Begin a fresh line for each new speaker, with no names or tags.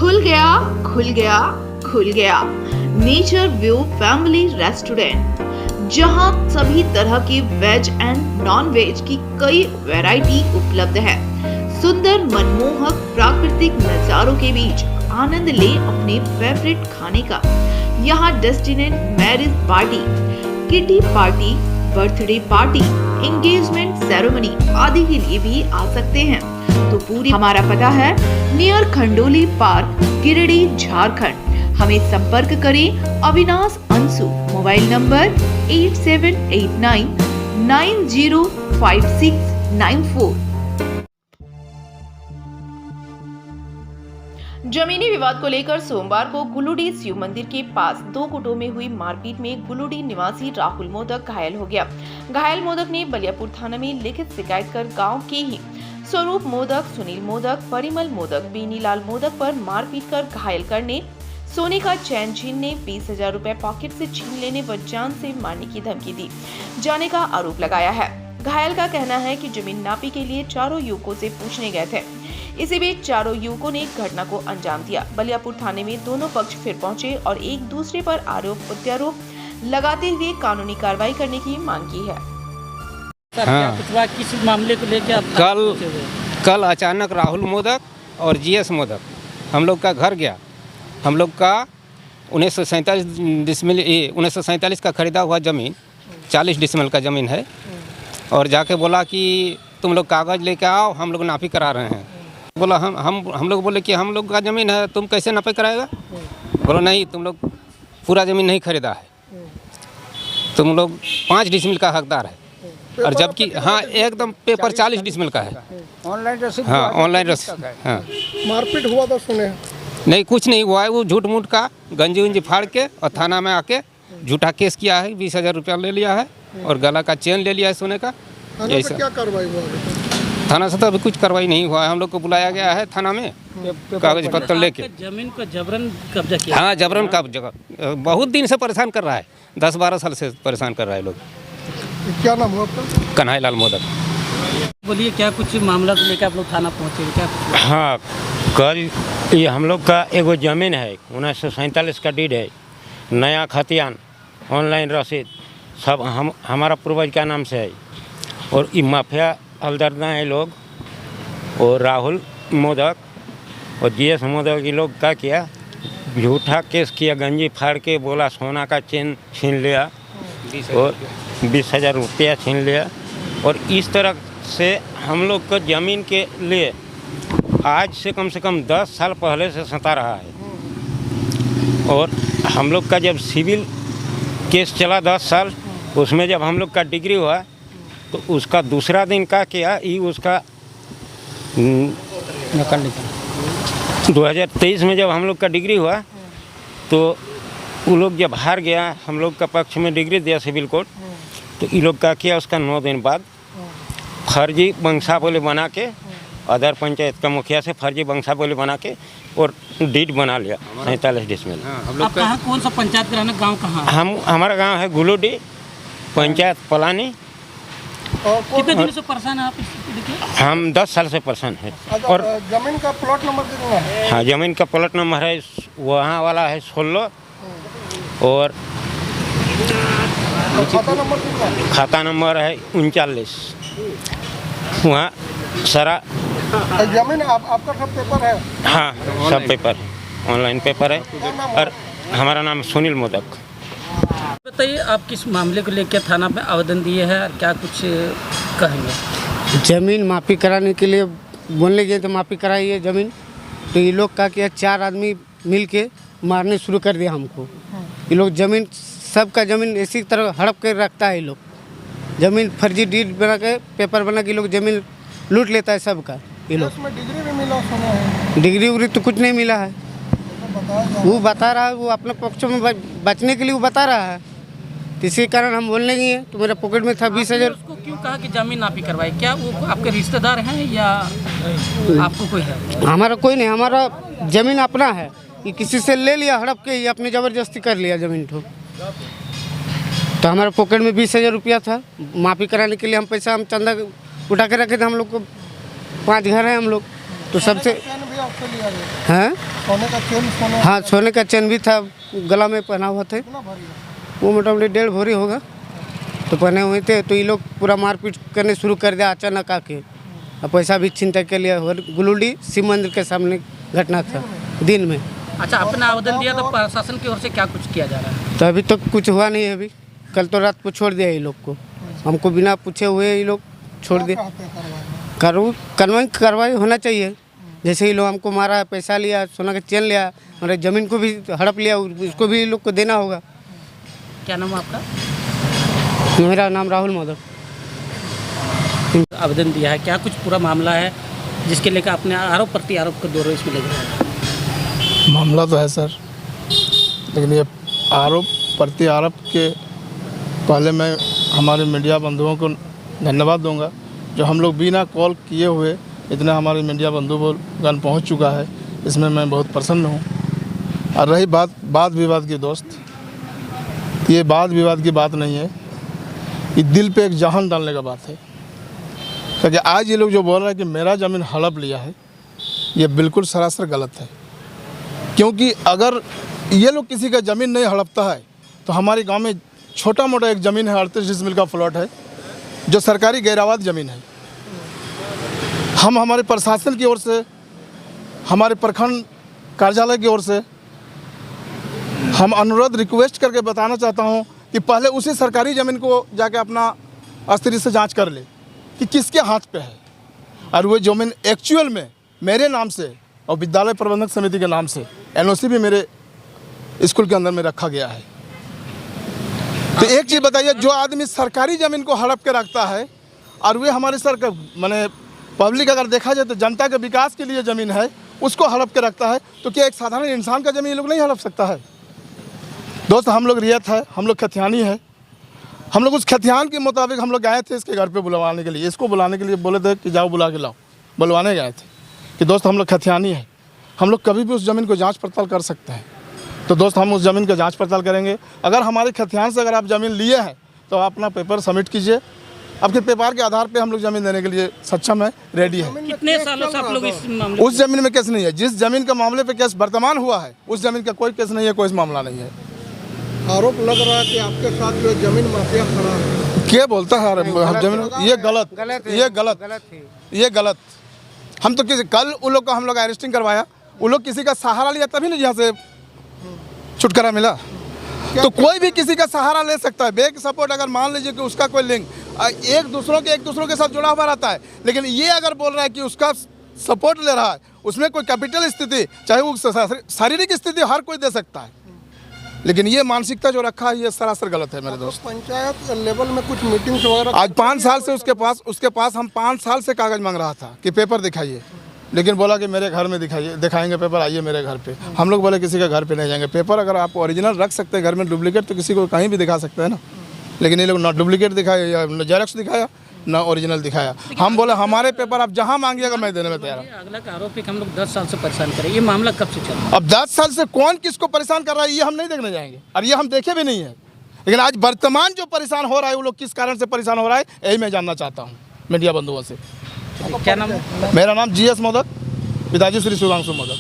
खुल गया खुल गया खुल गया नेचर व्यू फैमिली रेस्टोरेंट, जहां सभी तरह की वेज एंड नॉन वेज की कई वैरायटी उपलब्ध है। सुंदर मनमोहक प्राकृतिक नजारों के बीच आनंद ले अपने फेवरेट खाने का। यहाँ destination marriage party, kitty party, birthday party, engagement ceremony आदि के लिए भी आ सकते हैं। तो पूरी हमारा पता है नियर खंडोली पार्क, गिरिडीह, झारखंड। हमें संपर्क करें अविनाश अंशु, मोबाइल नंबर 8789905694। जमीनी विवाद को लेकर सोमवार को गुलूडीह शिव मंदिर के पास दो गुटों में हुई मारपीट में गुलूडीह निवासी राहुल मोदक घायल हो गया। घायल मोदक ने बलियापुर थाना में लिखित शिकायत कर गांव के ही स्वरूप मोदक, सुनील मोदक, परिमल मोदक, बीनीलाल मोदक पर मारपीट कर घायल करने, सोने का चैन छीनने, 20,000 रुपए पॉकेट से छीन लेने व जान से मारने की धमकी दी जाने का आरोप लगाया है। घायल का कहना है कि जमीन नापी के लिए चारों युवकों से पूछने गए थे। इसी बीच चारों युवकों ने घटना को अंजाम दिया। बलियापुर थाने में दोनों पक्ष फिर पहुंचे और एक दूसरे पर आरोप प्रत्यारोप लगाते हुए कानूनी कार्रवाई करने की मांग की है।
हाँ। किस मामले को लेकर
कल अचानक राहुल मोदक और जीएस मोदक हम लोग का घर गया। हम लोग का 1947 का खरीदा हुआ ज़मीन 40 डिसमिल का ज़मीन है, और जाके बोला कि तुम लोग कागज़ लेके आओ, हम लोग नापी करा रहे हैं। बोला हम लोग बोले कि हम लोग का ज़मीन है, तुम कैसे नापी कराएगा? बोलो नहीं, तुम लोग पूरा ज़मीन नहीं खरीदा है, तुम लोग 5 डिसमिल का हकदार है। और जबकि हाँ एकदम पेपर 40 डिसमिल का है।
ऑनलाइन रसीद?
हाँ ऑनलाइन रसीद। हाँ
मारपीट हुआ तो सुने?
नहीं, कुछ नहीं हुआ है। वो झूठ मूठ का गंजी उंजी फाड़ के और थाना में आके झूठा केस किया है। 20,000 रुपया ले लिया है और गला का चेन ले लिया है सोने का।
ऐसा क्या कार्रवाई हुआ?
थाना से तो अभी कुछ कार्रवाई नहीं हुआ है। हम लोग को बुलाया गया है थाना में कागज पत्र लेके।
जमीन को जबरन कब्जा किया?
हाँ जबरन कब्जा, बहुत दिन से परेशान कर रहा है, 10-12 साल से परेशान कर रहा है लोग।
क्या नाम हुआ आपका?
कन्हैयालाल मोदक।
बोलिए, क्या कुछ मामला को लेकर आप लोग थाना पहुँचे? क्या कुछ?
हाँ, कल ये हम लोग का एगो ज़मीन है 1947 का डीड है, नया खतियान, ऑनलाइन रसीद सब हमारा पूर्वज का नाम से है। और ये माफिया हलदरदा है लोग, और राहुल मोदक और जीएस मोदक ये लोग क्या किया, झूठा केस किया, गंजी फाड़ के बोला सोना का चेन छीन लिया और 20,000 रुपया छीन लिया। और इस तरह से हम लोग को ज़मीन के लिए आज से कम 10 साल पहले से सता रहा है। और हम लोग का जब सिविल केस चला 10 साल, उसमें जब हम लोग का डिग्री हुआ तो उसका दूसरा दिन का किया, ये उसका 2023 में जब हम लोग का डिग्री हुआ तो वो लोग जब हार गया, हम लोग का पक्ष में डिग्री दिया सिविल कोर्ट, तो ये लोग का किया उसका 9 दिन बाद फर्जी वंशावली बना के, अदर पंचायत का मुखिया से फर्जी वंशावली बना के और डीड बना लिया 47 डिसमिल।
आप कहाँ, कौन सा पंचायत का रहना, गाँव कहाँ?
हमारा गांव है गुलूडीह, पंचायत पलानी।
कितने दिन से परेशान हैं आप?
हम 10 साल से परेशान हैं। और
जमीन का प्लॉट नंबर कितना है?
हाँ, ज़मीन का प्लॉट नंबर है वहाँ वाला है 16, और
खाता नंबर कितना है?
खाता नंबर है 39। वहाँ सारा
जमीन आपका सब पेपर है?
हाँ, सब पेपर ऑनलाइन पेपर है। और हमारा नाम सुनील मोदक।
बताइए, आप किस मामले को लेकर थाना में आवेदन दिए हैं और क्या कुछ कहेंगे?
ज़मीन मापी कराने के लिए बोलने गए तो मापी कराई है ज़मीन, तो ये लोग का किया, 4 आदमी मिल के मारने शुरू कर दिया हमको। ये लोग ज़मीन, सबका ज़मीन इसी तरह हड़प कर रखता है। ये लोग ज़मीन फर्जी डीड बना के, पेपर बना के लोग ज़मीन लूट लेता है सबका। ये लोग
डिग्री भी मिला सुना है?
डिग्री उग्री तो कुछ नहीं मिला है। वो बता रहा है, वो अपने पक्ष में बचने के लिए वो बता रहा है, इसी कारण हम बोलने गए। तो मेरे पॉकेट में था 20,000।
उसको क्यों कहा कि जमीन नापी करवाई? क्या वो आपके रिश्तेदार हैं या आपको कोई है?
हमारा कोई नहीं, हमारा ज़मीन अपना है। ये किसी से ले लिया हड़प के, ये अपनी ज़बरदस्ती कर लिया ज़मीन को। तो हमारे पॉकेट में 20,000 रुपया था, माफ़ी कराने के लिए हम पैसा, हम चंदा उठा के रखे थे। हम लोग को 5 घर हैं हम लोग, तो सबसे
चैन भी आपसे लिया गया?
हैं
सोने का चैन
हाँ सोने का चैन भी था, गला में पहना हुआ था,
कितना भारी है?
वो मोटामोटी 1.5 भरी होगा। तो पहने हुए थे, तो ये लोग पूरा मारपीट करने शुरू कर दिया अचानक आके, और पैसा भी छीनता के लिए। गुलुडी शिव मंदिर के सामने घटना था दिन में।
अच्छा, आपने आवेदन दिया तो प्रशासन की ओर से क्या कुछ किया जा रहा है?
तो अभी तक कुछ हुआ नहीं है। अभी कल तो रात को छोड़ दिया ये लोग को, हमको बिना पूछे हुए ये लोग छोड़ दिया। कार्रवाई होना चाहिए। जैसे ही लोग हमको मारा है, पैसा लिया, सोना का चेन लिया, और ज़मीन को भी हड़प लिया, उसको भी लोग को देना होगा।
क्या नाम है आपका?
मेरा नाम राहुल मोदक।
आवेदन दिया है, क्या कुछ पूरा मामला है जिसके लेकर आपने आरोप प्रति आरोप के दौर इसमें लगे हैं?
मामला तो है सर, लेकिन ये आरोप प्रति आरोप के पहले मैं हमारे मीडिया बंधुओं को धन्यवाद दूंगा, जो हम लोग बिना कॉल किए हुए इतना हमारे मीडिया बंधुगण पहुंच चुका है, इसमें मैं बहुत प्रसन्न हूं। और रही बात वाद विवाद की दोस्त, ये वाद विवाद की बात नहीं है, ये दिल पे एक जहान डालने का बात है। क्योंकि आज ये लोग जो बोल रहे हैं कि मेरा ज़मीन हड़प लिया है, ये बिल्कुल सरासर गलत है। क्योंकि अगर ये लोग किसी का ज़मीन नहीं हड़पता है तो हमारे गांव में छोटा मोटा एक ज़मीन है, 38 डिसमिल का प्लॉट है, जो सरकारी गैराबाद ज़मीन है। हम हमारे प्रशासन की ओर से, हमारे प्रखंड कार्यालय की ओर से हम अनुरोध रिक्वेस्ट करके बताना चाहता हूं कि पहले उसी सरकारी ज़मीन को जाके अपना अस्थिर से जांच कर ले कि किसके हाथ पे है, और वो ज़मीन एक्चुअल में मेरे नाम से और विद्यालय प्रबंधक समिति के नाम से एनओसी भी मेरे स्कूल के अंदर में रखा गया है। तो एक चीज़ बताइए, जो आदमी सरकारी ज़मीन को हड़प के रखता है और वे हमारे माने पब्लिक अगर देखा जाए तो जनता के विकास के लिए ज़मीन है, उसको हड़प के रखता है, तो क्या एक साधारण इंसान का ज़मीन ये लोग नहीं हड़प सकता है? दोस्त, हम लोग रियत है, हम लोग खतियानी है, हम लोग उस खतियान के मुताबिक हम लोग गए थे इसके घर पे बुलवाने के लिए। इसको बुलाने के लिए बोले थे कि जाओ बुला के लाओ, बुलवाने गए थे कि दोस्त हम लोग खतियानी है, हम लोग कभी भी उस ज़मीन को जांच पड़ताल कर सकते हैं। तो दोस्त, हम उस ज़मीन का जांच पड़ताल करेंगे। अगर हमारे खतियान से अगर आप ज़मीन लिए हैं तो आप अपना पेपर सबमिट कीजिए, आपके पेपर के आधार पे हम लोग ज़मीन देने के लिए सक्षम है, रेडी है।
कितने सालों से आप लोग इस मामले
उस ज़मीन में केस नहीं है, जिस ज़मीन का मामले पे केस वर्तमान हुआ है उस ज़मीन का कोई केस नहीं है, कोई मामला नहीं है।
आरोप लग रहा है कि आपके साथ जो जमीन माफिया खड़ा है।
क्या बोलता है जमीन? ये गलत, ये गलत, ये गलत। हम तो किसी कल उन लोग का हम लोग अरेस्टिंग करवाया, उन लोग किसी का सहारा लिया तभी ना यहाँ से छुटकारा मिला। तो कोई भी किसी का सहारा ले सकता है। बैक सपोर्ट अगर मान लीजिए कि उसका कोई लिंक एक दूसरों के साथ जुड़ा हुआ रहता है, लेकिन ये अगर बोल रहा है कि उसका सपोर्ट ले रहा है, उसमें कोई कैपिटल स्थिति, चाहे वो शारीरिक स्थिति हर कोई दे सकता है, लेकिन ये मानसिकता जो रखा है ये सरासर गलत है मेरे दोस्त।
पंचायत लेवल में कुछ मीटिंग्स वगैरह
आज 5 साल से उसके पास हम 5 साल से कागज़ मांग रहा था कि पेपर दिखाइए, लेकिन बोला कि मेरे घर में दिखाएंगे पेपर, आइए मेरे घर पे। हम लोग बोले किसी के घर पे नहीं जाएंगे। पेपर अगर आप ओरिजिनल रख सकते हैं घर में, डुप्लीकेट तो किसी को कहीं भी दिखा सकते हैं ना, लेकिन ये लोग ना डुप्लीकेट दिखाया, या जेरॉक्स दिखाया, ना ओरिजिनल दिखाया। हम बोले हमारे पेपर आप जहाँ मांगिएगा मैं देने में तैयार हूँ।
अगला का आरोप है कि हम लोग 10 साल से परेशान करें, ये मामला कब से चल रहा है?
अब 10 साल से कौन किसको परेशान कर रहा है ये हम नहीं देखने जाएंगे, और ये हम देखे भी नहीं है, लेकिन आज वर्तमान जो परेशान हो रहा है वो लोग किस कारण से परेशान हो रहा है यही मैं जानना चाहता हूँ मीडिया बंधुओं से।
क्या नाम है?
मेरा नाम GS मोदक, पिताजी श्री सुधांशु मोदक।